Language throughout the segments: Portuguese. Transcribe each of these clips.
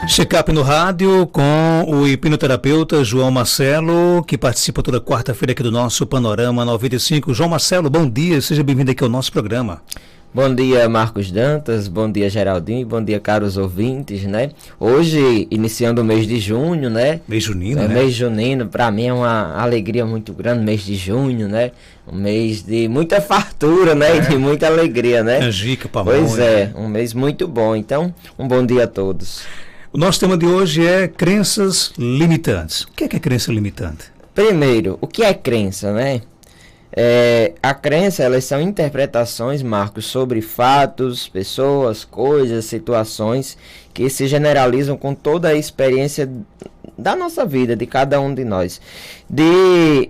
Check-up no rádio com o hipnoterapeuta João Marcelo, que participa toda quarta-feira aqui do nosso Panorama 95. João Marcelo, bom dia, seja bem-vindo aqui ao nosso programa. Bom dia, Marcos Dantas, bom dia, Geraldinho, bom dia, caros ouvintes, né? Hoje, iniciando o mês de junho, né? Mês junino, né? Mês junino, para mim é uma alegria muito grande, mês de junho, né? Um mês de muita fartura, né? E de muita alegria, né? Canjica, pamonha. Pois é, um mês muito bom. Então, um bom dia a todos. O nosso tema de hoje é crenças limitantes. O que é crença limitante? Primeiro, o que é crença, né? A crença, elas são interpretações, Marcos, sobre fatos, pessoas, coisas, situações que se generalizam com toda a experiência da nossa vida, de cada um de nós. De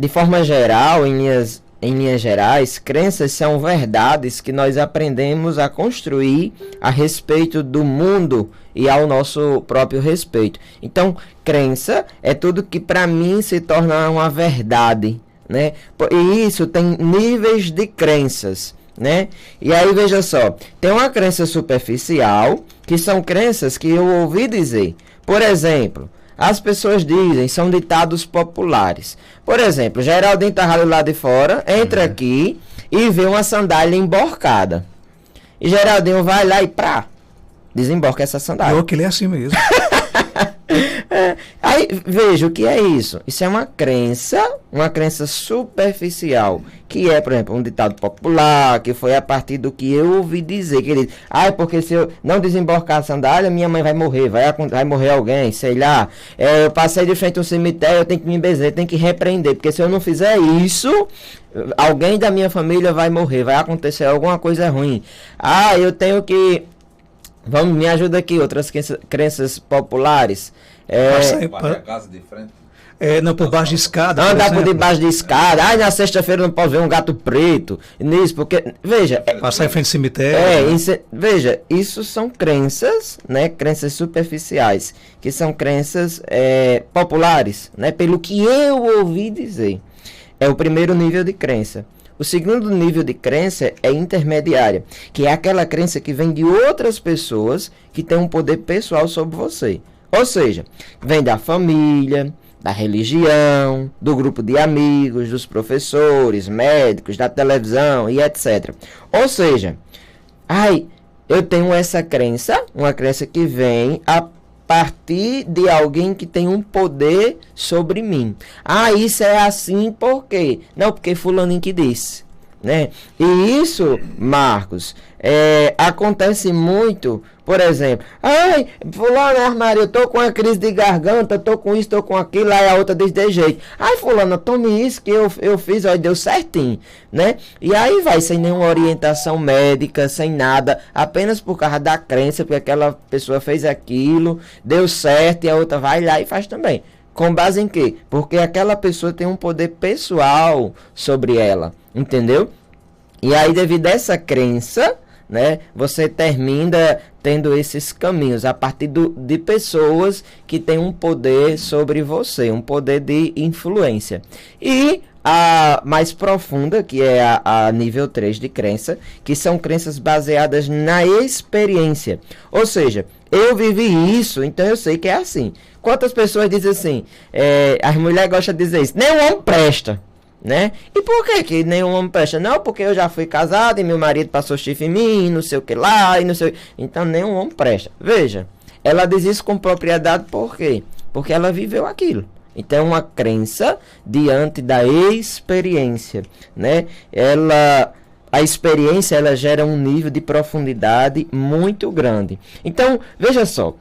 forma geral, em linhas gerais, crenças são verdades que nós aprendemos a construir a respeito do mundo e ao nosso próprio respeito. Então, crença é tudo que para mim se torna uma verdade, né? E isso tem níveis de crenças, né? E aí veja só, tem uma crença superficial, que são crenças que eu ouvi dizer. Por exemplo, as pessoas dizem, são ditados populares. Por exemplo, Geraldinho tá lá de fora, entra aqui e vê uma sandália emborcada. E Geraldinho vai lá e desemborca essa sandália. Eu que ele é assim mesmo. Aí, veja, o que é isso? Isso é uma crença superficial, que é, por exemplo, um ditado popular, que foi a partir do que eu ouvi dizer, que ele diz, porque se eu não desemborcar a sandália, minha mãe vai morrer, vai morrer alguém, sei lá, eu passei de frente a um cemitério, eu tenho que me benzer, tenho que repreender, porque se eu não fizer isso, alguém da minha família vai morrer, vai acontecer alguma coisa ruim. Eu tenho que... Vamos, me ajuda aqui, outras crenças populares. Para a casa de frente. Não, por baixo de escada. Andar por debaixo de escada. Na sexta-feira não pode ver um gato preto. Nisso, porque, veja... Passar em frente ao cemitério. Veja, isso são crenças, né? Crenças superficiais, que são crenças populares, né? Pelo que eu ouvi dizer. É o primeiro nível de crença. O segundo nível de crença é intermediária, que é aquela crença que vem de outras pessoas que têm um poder pessoal sobre você. Ou seja, vem da família, da religião, do grupo de amigos, dos professores, médicos, da televisão e etc. Ou seja, eu tenho essa crença, uma crença que vem a partir de alguém que tem um poder sobre mim. Isso é assim por quê? Não, porque fulaninho que disse, né? E isso, Marcos, acontece muito, por exemplo, fulano, armário, eu tô com uma crise de garganta, eu tô com isso, tô com aquilo, aí a outra diz de jeito. Fulano, tome isso que eu fiz, deu certinho, né? E aí vai, sem nenhuma orientação médica, sem nada, apenas por causa da crença, porque aquela pessoa fez aquilo, deu certo, e a outra vai lá e faz também. Com base em quê? Porque aquela pessoa tem um poder pessoal sobre ela, entendeu? E aí, devido a essa crença, né, você termina tendo esses caminhos a partir de pessoas que têm um poder sobre você, um poder de influência. E a mais profunda, que é a nível 3 de crença, que são crenças baseadas na experiência. Ou seja, eu vivi isso, então eu sei que é assim. Quantas pessoas dizem assim, as mulheres gostam de dizer isso, nenhum homem presta, né? E por que nenhum homem presta? Não, porque eu já fui casado e meu marido passou chifre em mim, não sei o que lá, e não sei. Então nenhum homem presta. Veja, ela diz isso com propriedade por quê? Porque ela viveu aquilo. Então é uma crença diante da experiência, né? A experiência, ela gera um nível de profundidade muito grande. Então, veja só,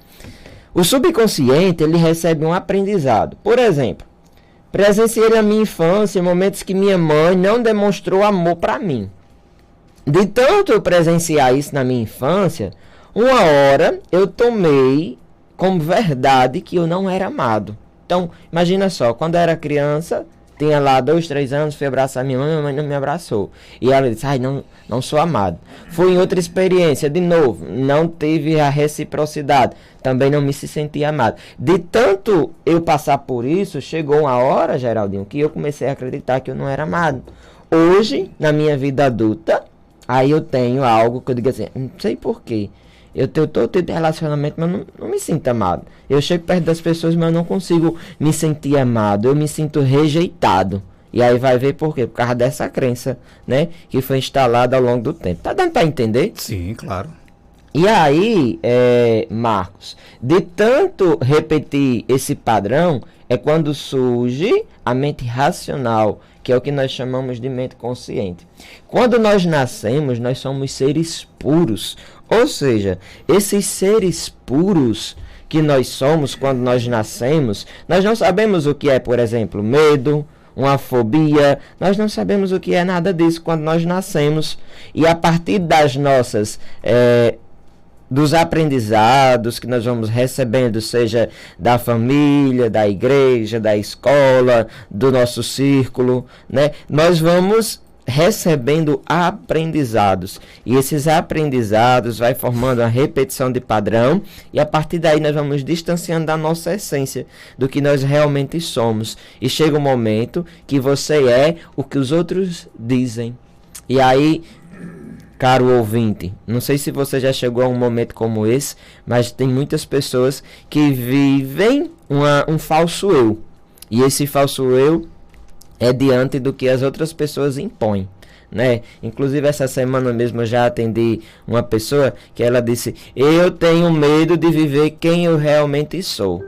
o subconsciente, ele recebe um aprendizado. Por exemplo, presenciei na minha infância momentos que minha mãe não demonstrou amor para mim. De tanto eu presenciar isso na minha infância, uma hora eu tomei como verdade que eu não era amado. Então, imagina só, quando eu era criança, tinha lá 2, 3 anos, fui abraçar minha mãe não me abraçou. E ela disse, não sou amado. Fui em outra experiência, de novo, não tive a reciprocidade, também não me se senti amado. De tanto eu passar por isso, chegou uma hora, Geraldinho, que eu comecei a acreditar que eu não era amado. Hoje, na minha vida adulta, aí eu tenho algo que eu digo assim, não sei porquê. Eu tenho todo tipo de relacionamento, mas não me sinto amado. Eu chego perto das pessoas, mas eu não consigo me sentir amado. Eu me sinto rejeitado. E aí vai ver por quê? Por causa dessa crença, né? Que foi instalada ao longo do tempo. Tá dando para entender? Sim, claro. E aí, Marcos, de tanto repetir esse padrão, é quando surge a mente racional, que é o que nós chamamos de mente consciente. Quando nós nascemos, nós somos seres puros. Ou seja, esses seres puros que nós somos quando nós nascemos, nós não sabemos o que é, por exemplo, medo, uma fobia, nós não sabemos o que é nada disso quando nós nascemos. E a partir das nossas... dos aprendizados que nós vamos recebendo, seja da família, da igreja, da escola, do nosso círculo, né? Nós vamos recebendo aprendizados, e esses aprendizados vai formando a repetição de padrão, e a partir daí nós vamos distanciando da nossa essência, do que nós realmente somos, e chega um momento que você é o que os outros dizem. E aí, caro ouvinte, não sei se você já chegou a um momento como esse, mas tem muitas pessoas que vivem um falso eu. E esse falso eu é diante do que as outras pessoas impõem, né? Inclusive essa semana mesmo eu já atendi uma pessoa que ela disse: eu tenho medo de viver quem eu realmente sou.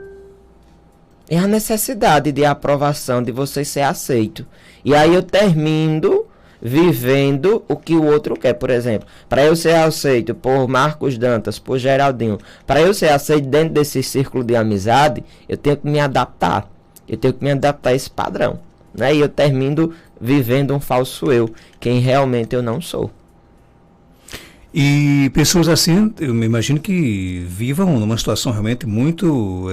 É a necessidade de aprovação, de você ser aceito. E aí eu termino vivendo o que o outro quer. Por exemplo, para eu ser aceito por Marcos Dantas, por Geraldinho, para eu ser aceito dentro desse círculo de amizade, eu tenho que me adaptar. Eu tenho que me adaptar a esse padrão, né? E eu termino vivendo um falso eu, quem realmente eu não sou. E pessoas assim, eu me imagino que vivam numa situação realmente muito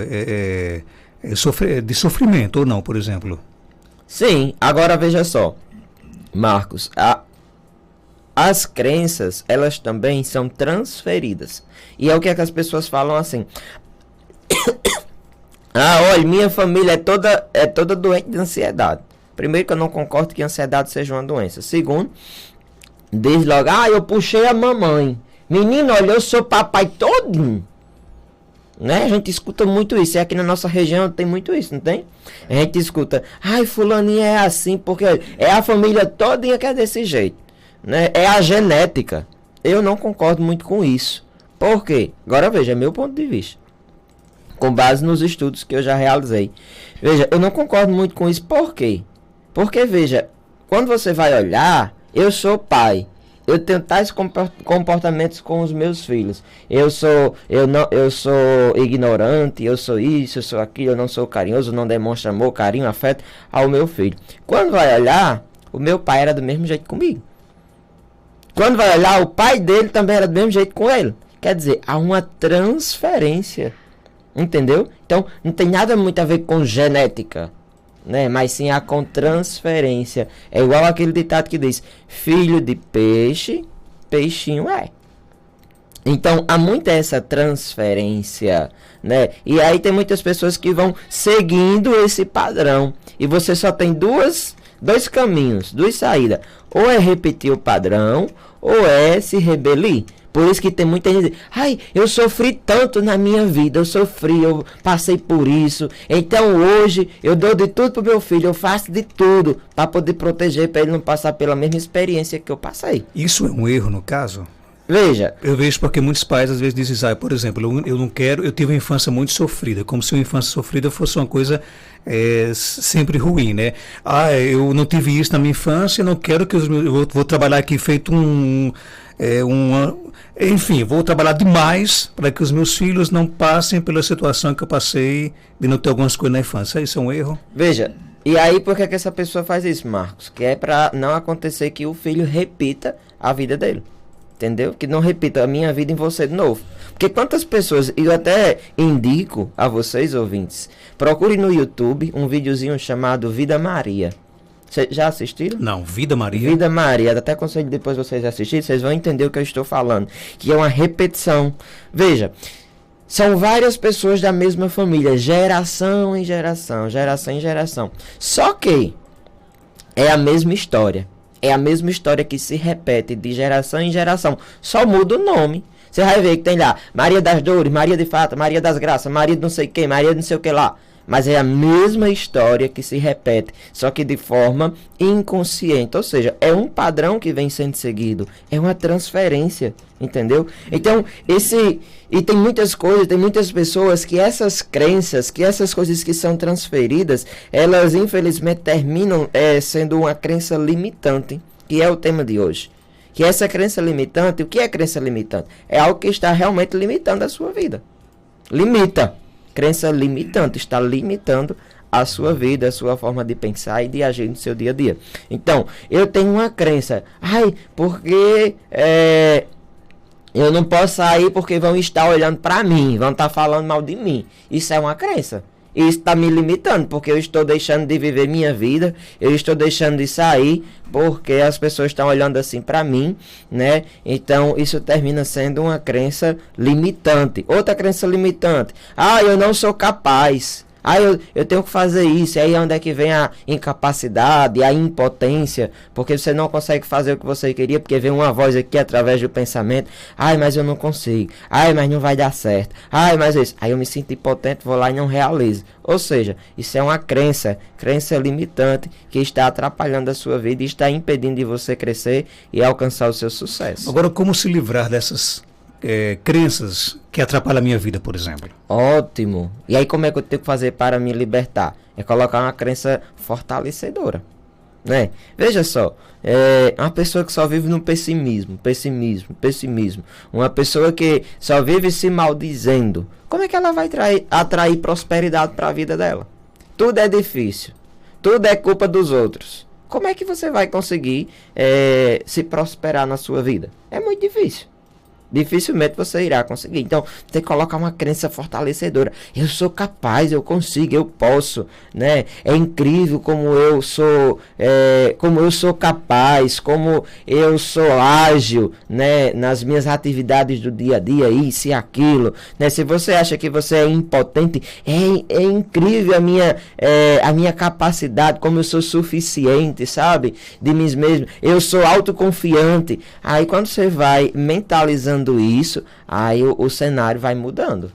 de sofrimento, ou não, por exemplo. Sim, agora veja só, Marcos, as crenças, elas também são transferidas. E é o que as pessoas falam assim: olha, minha família é toda doente de ansiedade. Primeiro, que eu não concordo que a ansiedade seja uma doença. Segundo, diz logo: eu puxei a mamãe. Menino, olha, eu sou papai todinho. Né? A gente escuta muito isso. E aqui na nossa região tem muito isso, não tem? A gente escuta: fulaninha é assim porque é a família todinha que é desse jeito, né? É a genética. Eu não concordo muito com isso. Por quê? Agora veja, é meu ponto de vista, com base nos estudos que eu já realizei. Veja, eu não concordo muito com isso. Por quê? Porque, veja, quando você vai olhar, eu sou pai, eu tenho tais comportamentos com os meus filhos. Eu sou ignorante, eu sou isso, eu sou aquilo, eu não sou carinhoso, não demonstro amor, carinho, afeto ao meu filho. Quando vai olhar, o meu pai era do mesmo jeito comigo. Quando vai olhar, o pai dele também era do mesmo jeito com ele. Quer dizer, há uma transferência. Entendeu? Então, não tem nada muito a ver com genética, né? Mas sim com transferência. É igual aquele ditado que diz: filho de peixe, peixinho é. Então, há muita essa transferência, né? E aí tem muitas pessoas que vão seguindo esse padrão. E você só tem dois caminhos, duas saídas. Ou é repetir o padrão, ou é se rebelir. Por isso que tem muita gente: eu sofri tanto na minha vida, eu passei por isso, então hoje eu dou de tudo pro meu filho, eu faço de tudo para poder proteger, para ele não passar pela mesma experiência que eu passei. Isso é um erro no caso? Veja. Eu vejo porque muitos pais às vezes dizem: por exemplo, eu não quero, eu tive uma infância muito sofrida, como se uma infância sofrida fosse uma coisa sempre ruim, né? Eu não tive isso na minha infância, eu não quero que eu vou trabalhar aqui feito enfim, vou trabalhar demais para que os meus filhos não passem pela situação que eu passei de não ter algumas coisas na infância. Isso é um erro? Veja, e aí por que essa pessoa faz isso, Marcos? Que é para não acontecer que o filho repita a vida dele. Entendeu? Que não repita a minha vida em você de novo. Porque quantas pessoas, eu até indico a vocês, ouvintes, procure no YouTube um videozinho chamado Vida Maria. Vocês já assistiram? Não, Vida Maria. Vida Maria, até aconselho depois vocês assistirem, vocês vão entender o que eu estou falando. Que é uma repetição. Veja, são várias pessoas da mesma família, geração em geração, geração em geração. Só que é a mesma história. É a mesma história que se repete de geração em geração. Só muda o nome. Você vai ver que tem lá Maria das Dores, Maria de Fátima, Maria das Graças, Maria de não sei quem, Maria de não sei o que lá. Mas é a mesma história que se repete, só que de forma inconsciente. Ou seja, é um padrão que vem sendo seguido, é uma transferência, entendeu? Então, e tem muitas coisas, tem muitas pessoas que essas crenças, que essas coisas que são transferidas, elas infelizmente terminam sendo uma crença limitante, que é o tema de hoje. Que essa crença limitante, o que é crença limitante? É algo que está realmente limitando a sua vida. Limita. Crença limitante, está limitando a sua vida, a sua forma de pensar e de agir no seu dia a dia. Então, eu tenho uma crença, porque eu não posso sair porque vão estar olhando para mim, vão estar falando mal de mim. Isso é uma crença. Isso está me limitando, porque eu estou deixando de viver minha vida, eu estou deixando de sair, porque as pessoas estão olhando assim para mim, né? Então, isso termina sendo uma crença limitante. Outra crença limitante. Eu não sou capaz. Eu tenho que fazer isso. E aí é onde é que vem a incapacidade, a impotência, porque você não consegue fazer o que você queria, porque vem uma voz aqui através do pensamento. Mas eu não consigo. Mas não vai dar certo. Mas isso. Aí eu me sinto impotente, vou lá e não realizo. Ou seja, isso é uma crença limitante que está atrapalhando a sua vida e está impedindo de você crescer e alcançar o seu sucesso. Agora, como se livrar dessas crenças que atrapalham a minha vida, por exemplo? Ótimo. E aí como é que eu tenho que fazer para me libertar? É colocar uma crença fortalecedora, né? Veja só, uma pessoa que só vive no pessimismo. Uma pessoa que só vive se maldizendo. Como é que ela vai atrair prosperidade para a vida dela? Tudo é difícil. Tudo é culpa dos outros. Como é que você vai conseguir se prosperar na sua vida? É muito difícil. Dificilmente você irá conseguir. Então, você coloca uma crença fortalecedora. Eu sou capaz, eu consigo, eu posso, né? É incrível como eu sou capaz, como eu sou ágil, né? Nas minhas atividades do dia a dia, isso e aquilo, né? Se você acha que você é impotente, é incrível a minha capacidade, como eu sou suficiente, sabe? De mim mesmo. Eu sou autoconfiante. Aí, quando você vai mentalizando isso, aí o cenário vai mudando.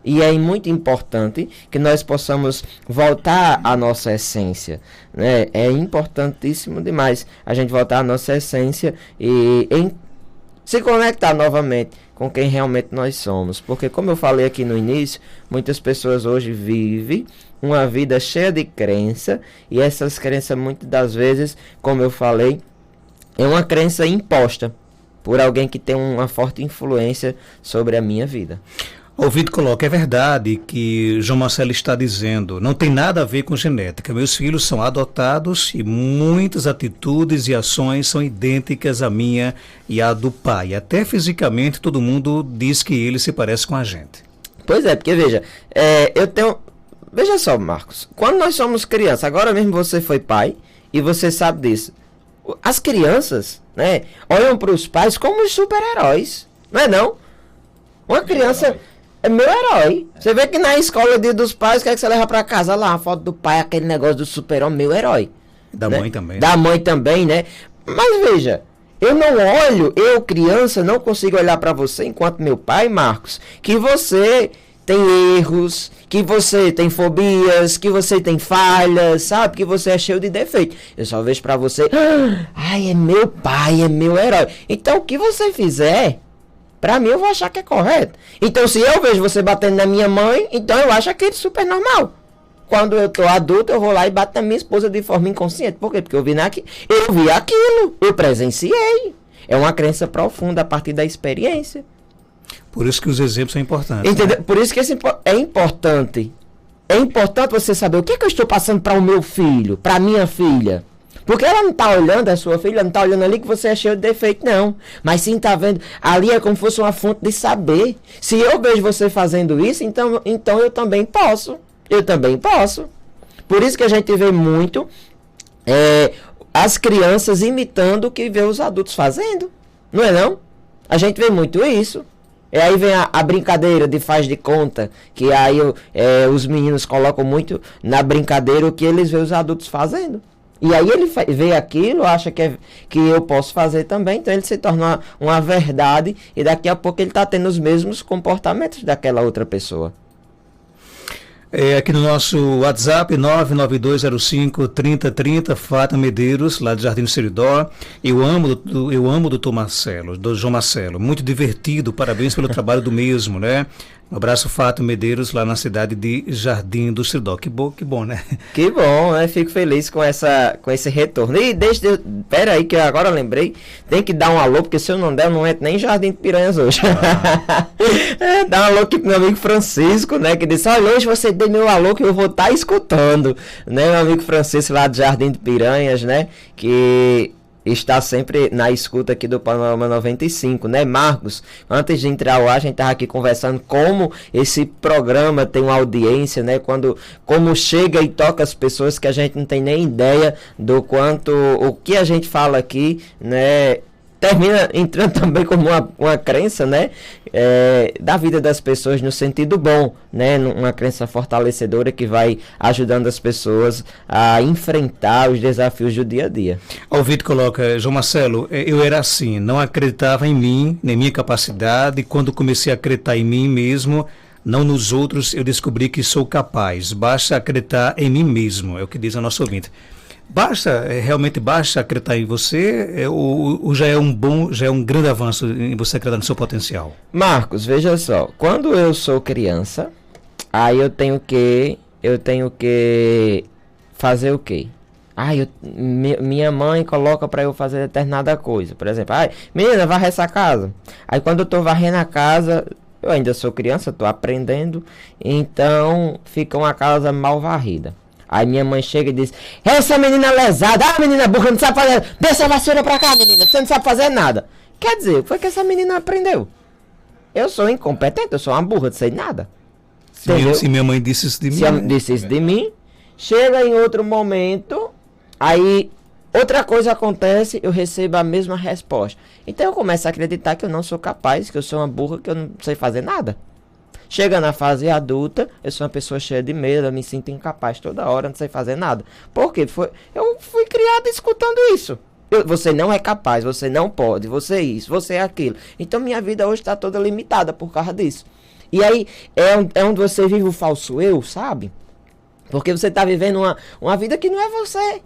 E é muito importante que nós possamos voltar à nossa essência, né? É importantíssimo demais a gente voltar à nossa essência e se conectar novamente com quem realmente nós somos. Porque, como eu falei aqui no início, muitas pessoas hoje vivem uma vida cheia de crença, e essas crenças, muitas das vezes, como eu falei, é uma crença imposta por alguém que tem uma forte influência sobre a minha vida. O Vitor coloca, é verdade que João Marcelo está dizendo, não tem nada a ver com genética. Meus filhos são adotados e muitas atitudes e ações são idênticas à minha e à do pai. Até fisicamente todo mundo diz que ele se parece com a gente. Pois é, porque veja, veja só, Marcos, quando nós somos crianças, agora mesmo você foi pai e você sabe disso. As crianças, né, olham para os pais como os super-heróis, não é não? Uma criança é meu herói. Você vê que na escola, dia dos pais, o que é que você leva para casa? Lá, a foto do pai, aquele negócio do super-homem, meu herói. Da mãe também. Da mãe também, né? Mas veja, eu não olho, eu criança, não consigo olhar para você enquanto meu pai, Marcos, que você tem erros, que você tem fobias, que você tem falhas, sabe? Que você é cheio de defeitos. Eu só vejo pra você, é meu pai, é meu herói. Então, o que você fizer, pra mim, eu vou achar que é correto. Então, se eu vejo você batendo na minha mãe, então eu acho aquilo super normal. Quando eu tô adulto, eu vou lá e bato na minha esposa de forma inconsciente. Por quê? Porque eu vi aquilo, eu presenciei. É uma crença profunda a partir da experiência. Por isso que os exemplos são importantes. Entendeu? Né? Por isso que é importante. É importante você saber o que eu estou passando para o meu filho, para a minha filha. Porque ela não está olhando, a sua filha não está olhando ali que você é cheio de defeito, não. Mas sim está vendo, ali é como se fosse uma fonte de saber. Se eu vejo você fazendo isso, então eu também posso. Eu também posso. Por isso que a gente vê muito as crianças imitando o que vê os adultos fazendo. Não é não? A gente vê muito isso. E aí vem a brincadeira de faz de conta, que aí os meninos colocam muito na brincadeira o que eles veem os adultos fazendo. E aí ele vê aquilo, acha que eu posso fazer também, então ele se torna uma verdade e daqui a pouco ele está tendo os mesmos comportamentos daquela outra pessoa. Aqui no nosso WhatsApp, 99205-3030, Fátima Medeiros, lá de Jardim do Seridó. Eu amo o doutor Marcelo, do João Marcelo, muito divertido, parabéns pelo trabalho do mesmo, né? Um abraço, Fátima Medeiros, lá na cidade de Jardim do Seridó. Que bom, né? Que bom, né? Fico feliz com esse retorno. E pera aí que eu agora lembrei, tem que dar um alô, porque se eu não der, eu não entro nem em Jardim de Piranhas hoje. Dá um alô aqui pro meu amigo Francisco, né? Que disse, olha, hoje você dê meu alô que eu vou estar escutando. Né? Meu amigo Francisco lá de Jardim de Piranhas, né? Que está sempre na escuta aqui do Panorama 95, né, Marcos? Antes de entrar ao ar, a gente estava aqui conversando como esse programa tem uma audiência, né, como chega e toca as pessoas que a gente não tem nem ideia do quanto, o que a gente fala aqui, né, termina entrando também como uma crença, né, da vida das pessoas no sentido bom, né, uma crença fortalecedora que vai ajudando as pessoas a enfrentar os desafios do dia a dia. O Vitor coloca, João Marcelo, eu era assim, não acreditava em mim, nem minha capacidade, e quando comecei a acreditar em mim mesmo, não nos outros, eu descobri que sou capaz, basta acreditar em mim mesmo, é o que diz a nossa ouvinte. Realmente basta acreditar em você, ou já é um grande avanço em você acreditar no seu potencial? Marcos, veja só, quando eu sou criança, aí eu tenho que fazer o quê? Minha mãe coloca para eu fazer determinada coisa, por exemplo, menina, varre essa casa. Aí quando eu tô varrendo a casa, eu ainda sou criança, tô aprendendo, então fica uma casa mal varrida. Aí minha mãe chega e diz, essa menina lesada, menina burra, não sabe fazer, deixa a vassoura pra cá, menina, você não sabe fazer nada. Quer dizer, o que foi que essa menina aprendeu? Eu sou incompetente, eu sou uma burra, não sei nada. Se minha mãe disse isso de mim. Se ela disse isso de mim, chega em outro momento, aí outra coisa acontece, eu recebo a mesma resposta. Então eu começo a acreditar que eu não sou capaz, que eu sou uma burra, que eu não sei fazer nada. Chega na fase adulta, eu sou uma pessoa cheia de medo, eu me sinto incapaz toda hora, não sei fazer nada. Por quê? Eu fui criado escutando isso. Você não é capaz, você não pode, você é isso, você é aquilo. Então minha vida hoje está toda limitada por causa disso. E aí é onde você vive o falso eu, sabe? Porque você está vivendo uma vida que não é você.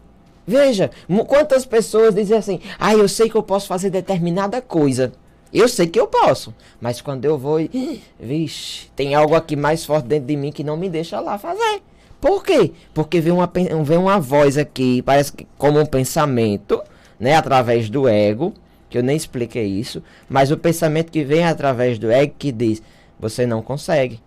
Veja, quantas pessoas dizem assim, eu sei que eu posso fazer determinada coisa. Eu sei que eu posso, mas quando eu vou, vixe, tem algo aqui mais forte dentro de mim que não me deixa lá fazer. Por quê? Porque vem uma voz aqui, parece que como um pensamento, né, através do ego, que eu nem expliquei isso, mas o pensamento que vem através do ego que diz, você não consegue,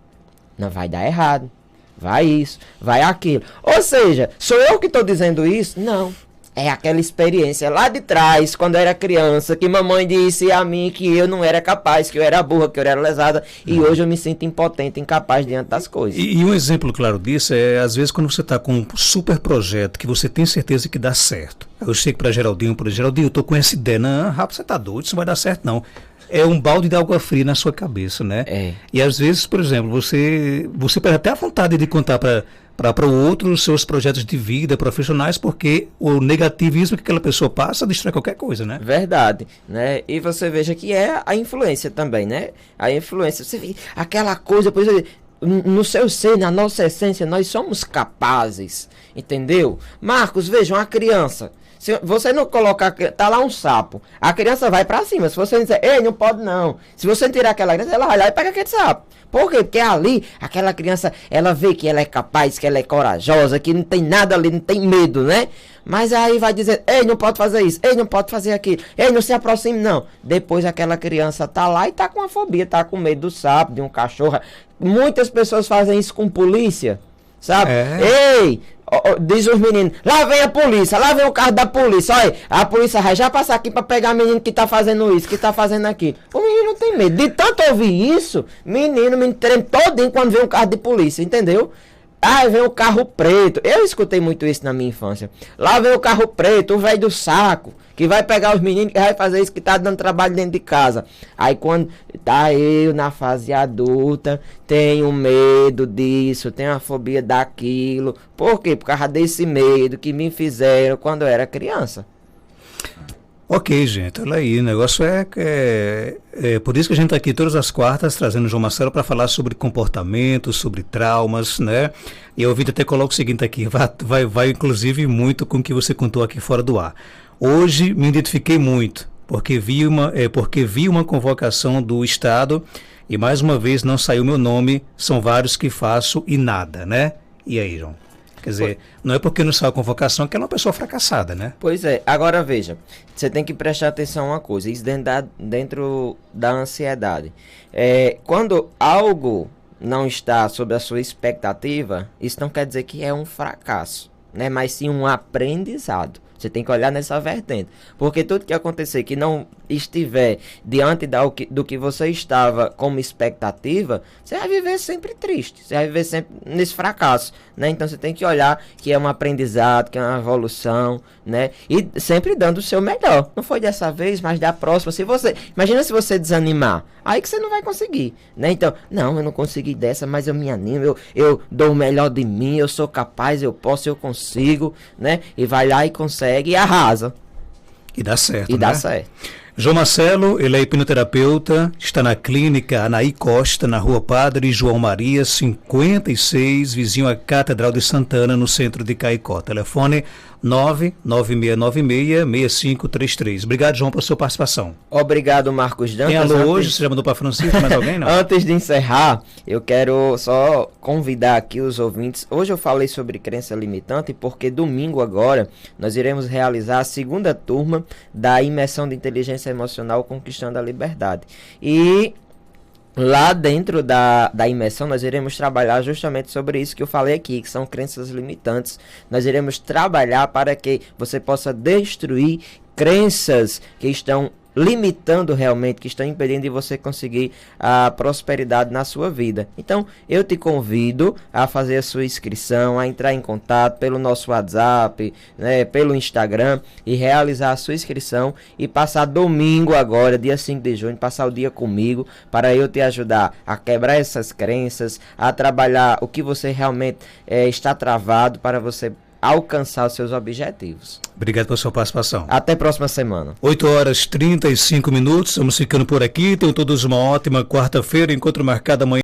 não vai dar errado, vai isso, vai aquilo. Ou seja, sou eu que estou dizendo isso? Não. É aquela experiência lá de trás, quando eu era criança, que mamãe disse a mim que eu não era capaz, que eu era burra, que eu era lesada, e hoje eu me sinto impotente, incapaz diante das coisas. E um exemplo claro disso é, às vezes, quando você está com um super projeto que você tem certeza que dá certo. Eu chego para Geraldinho, eu tô com essa ideia, não, rapaz, você tá doido, isso não vai dar certo não. É um balde de água fria na sua cabeça, né? E às vezes, por exemplo, você perde até a vontade de contar para o outro os seus projetos de vida profissionais, porque o negativismo que aquela pessoa passa destrói qualquer coisa, né? Verdade, né? E você veja que é a influência também, né? A influência, você vê aquela coisa, por exemplo, no seu ser, na nossa essência, nós somos capazes, entendeu? Marcos, veja, uma criança, se você não colocar, tá lá um sapo, a criança vai pra cima. Se você não dizer, ei, não pode não. Se você tirar aquela criança, ela vai lá e pega aquele sapo. Por quê? Porque ali, aquela criança, ela vê que ela é capaz, que ela é corajosa, que não tem nada ali, não tem medo, né? Mas aí vai dizer, ei, não pode fazer isso, ei, não pode fazer aquilo, ei, não se aproxime não. Depois aquela criança tá lá e tá com uma fobia, tá com medo do sapo, de um cachorro. Muitas pessoas fazem isso com polícia, sabe? Ei, diz os meninos, lá vem a polícia, lá vem o carro da polícia, olha, a polícia vai já passar aqui pra pegar menino que tá fazendo isso, que tá fazendo aquilo. O menino tem medo, de tanto ouvir isso, menino treme todinho quando vem um carro de polícia, entendeu? Ah, vem o carro preto. Eu escutei muito isso na minha infância. Lá vem o carro preto, o velho do saco, que vai pegar os meninos, que vai fazer isso, que tá dando trabalho dentro de casa. Aí quando tá eu na fase adulta, tenho medo disso, tenho a fobia daquilo. Por quê? Por causa desse medo que me fizeram quando eu era criança. Ok, gente, olha aí, o negócio é por isso que a gente está aqui todas as quartas trazendo o João Marcelo para falar sobre comportamentos, sobre traumas, né? E eu até coloco o seguinte aqui, vai inclusive muito com o que você contou aqui fora do ar. Hoje me identifiquei muito, porque vi uma convocação do Estado e mais uma vez não saiu meu nome, são vários que faço e nada, né? E aí, João? Quer dizer, não é porque não saiu a convocação que ela é uma pessoa fracassada, né? Pois é. Agora veja, você tem que prestar atenção a uma coisa, isso dentro da ansiedade. Quando algo não está sob a sua expectativa, isso não quer dizer que é um fracasso, né? Mas sim um aprendizado. Você tem que olhar nessa vertente. Porque tudo que acontecer que não estiver diante do que você estava como expectativa, você vai viver sempre triste. Você vai viver sempre nesse fracasso, né? Então você tem que olhar que é um aprendizado, que é uma evolução, né? E sempre dando o seu melhor. Não foi dessa vez, mas da próxima. Imagina se você desanimar. Aí que você não vai conseguir, né? Então, não, eu não consegui dessa, mas eu me animo, eu dou o melhor de mim, eu sou capaz, eu posso, eu consigo, né? E vai lá e consegue e arrasa. E dá certo, E dá certo. João Marcelo, ele é hipnoterapeuta, está na clínica Anaí Costa, na Rua Padre João Maria, 56, vizinho à Catedral de Santana, no centro de Caicó. Telefone 99696-6533. Obrigado, João, pela sua participação. Obrigado, Marcos Dantas. Tem alô hoje? Você já mandou para Francisco? Mais alguém, não? Antes de encerrar, eu quero só convidar aqui os ouvintes. Hoje eu falei sobre crença limitante porque domingo agora nós iremos realizar a segunda turma da imersão de inteligência emocional Conquistando a Liberdade. E lá dentro da imersão nós iremos trabalhar justamente sobre isso que eu falei aqui, que são crenças limitantes. Nós iremos trabalhar para que você possa destruir crenças que estão limitando realmente, que estão impedindo de você conseguir a prosperidade na sua vida. Então, eu te convido a fazer a sua inscrição, a entrar em contato pelo nosso WhatsApp, né, pelo Instagram e realizar a sua inscrição e passar domingo agora, dia 5 de junho, passar o dia comigo para eu te ajudar a quebrar essas crenças, a trabalhar o que você realmente está travado para você alcançar os seus objetivos. Obrigado pela sua participação. Até a próxima semana. 8h35, estamos ficando por aqui. Tenham todos uma ótima quarta-feira. Encontro marcado amanhã.